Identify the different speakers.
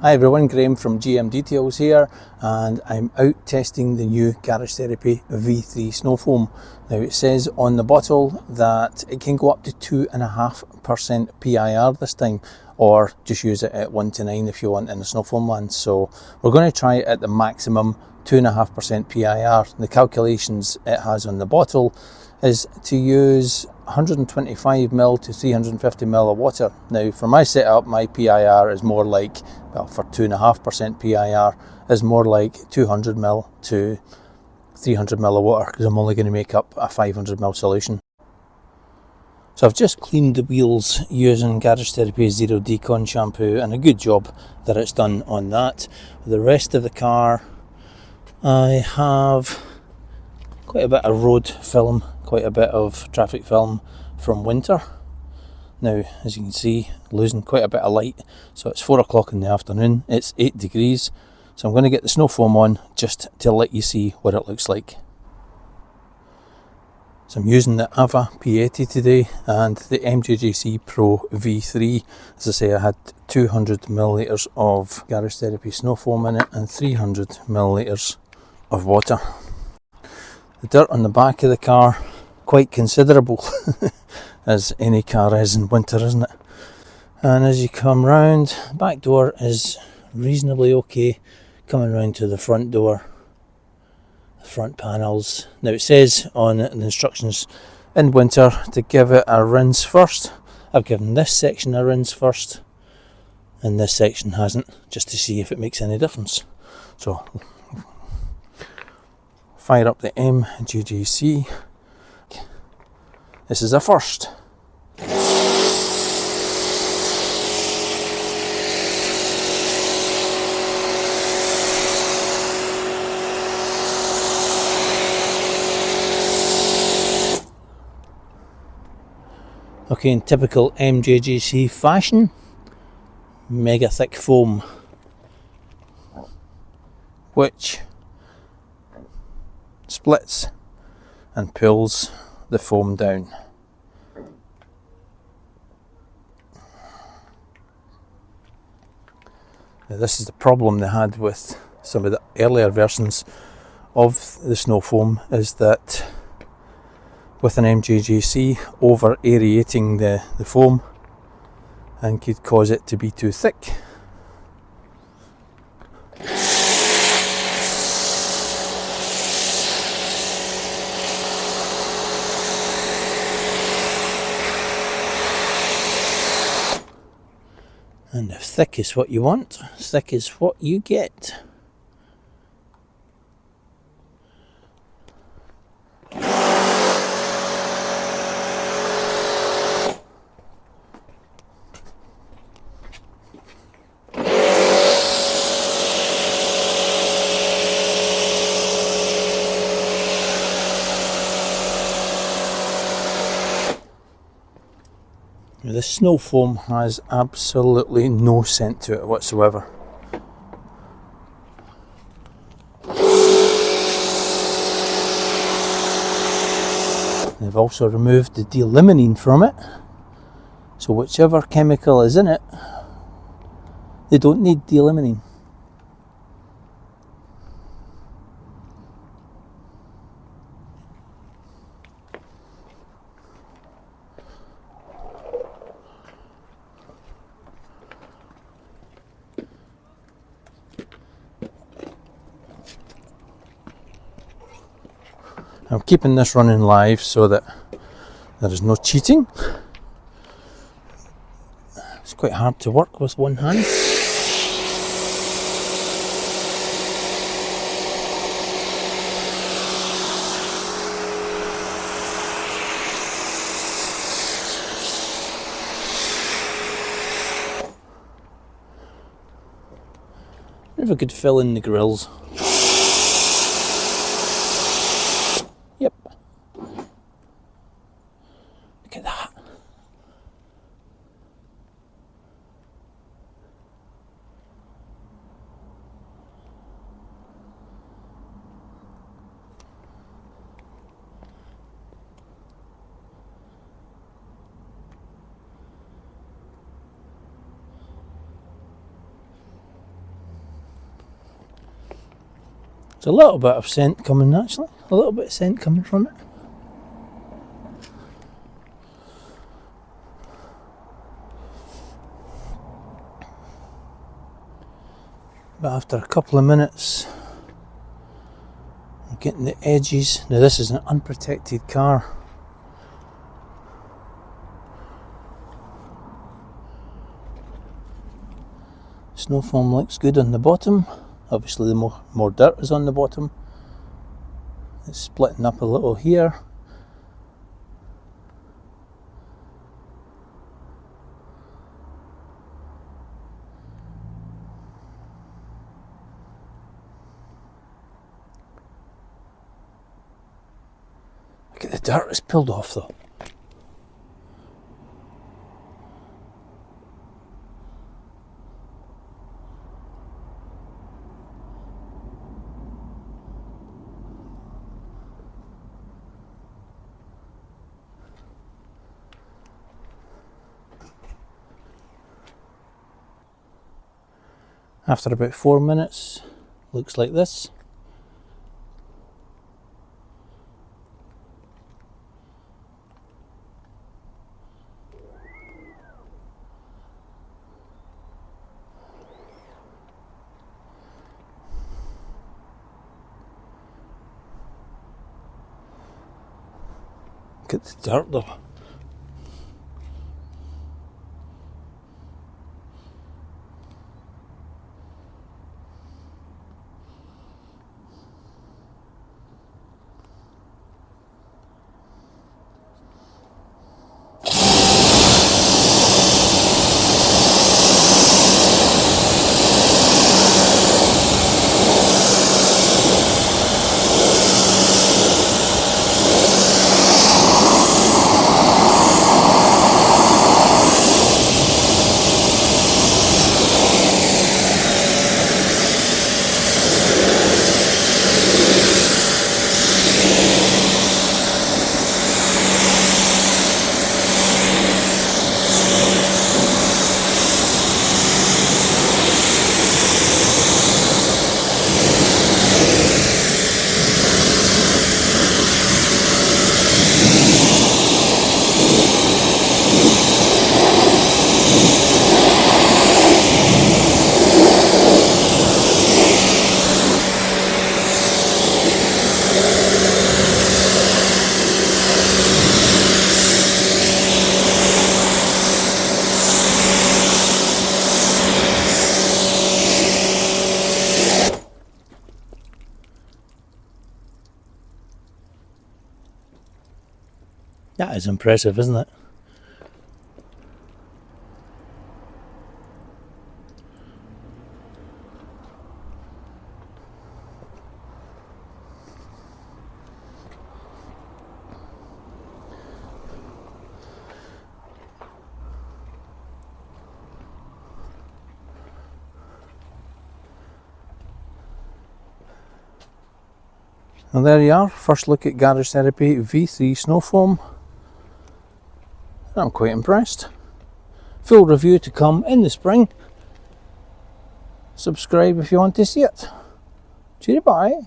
Speaker 1: Hi everyone, Graham from GM Details here, and I'm out testing the new Garage Therapy V3 Snow Foam. Now it says on the bottle that it can go up to 2.5% PIR this time, or just use it at 1 to 9 if you want in the snow foam land. So we're going to try it at the maximum 2.5% PIR. The calculations it has on the bottle is to use 125ml to 350ml of water. Now for my setup, my PIR is more like, well, for 2.5% PIR is more like 200ml to 300ml of water, because I'm only going to make up a 500ml solution. So I've just cleaned the wheels using Garage Therapy Zero Decon shampoo, and a good job that it's done on that. The rest of the car, I have quite a bit of road film, quite a bit of traffic film from winter. Now, as you can see, losing quite a bit of light. So it's 4 o'clock in the afternoon, it's 8 degrees. So I'm going to get the snow foam on just to let you see what it looks like. So I'm using the Ava P80 today and the MJGC Pro V3. As I say, I had 200 millilitres of Garage Therapy snow foam in it and 300 millilitres of water. The dirt on the back of the car, quite considerable, as any car is in winter, isn't it? And as you come round, the back door is reasonably okay. Coming round to the front door, the front panels. Now it says on the instructions in winter to give it a rinse first. I've given this section a rinse first, and this section hasn't, just to see if it makes any difference. So fire up the MJGC. This is a first. Okay, in typical MJGC fashion, mega thick foam, which splits and pulls the foam down. Now this is the problem they had with some of the earlier versions of the snow foam, is that with an MJGC, over aerating the foam and could cause it to be too thick. And if thick is what you want, thick is what you get. The snow foam has absolutely no scent to it whatsoever. They've also removed the de-limonene from it, so whichever chemical is in it, they don't need de-limonene. I'm keeping this running live so that there is no cheating. It's quite hard to work with one hand. If I could fill in the grills. Yep. Look at that. There's a little bit of scent coming actually, a little bit of scent coming from it. But after a couple of minutes, we're getting the edges. Now this is an unprotected car. Snow foam looks good on the bottom. Obviously the more dirt is on the bottom. It's splitting up a little here. Look at the dirt it's pulled off though. After about 4 minutes, looks like this. Look at the dirt though. That is impressive, isn't it? And there you are, first look at Garage Therapy V3 Snow Foam. I'm quite impressed. Full review to come in the spring. Subscribe if you want to see it. Cheerio, bye.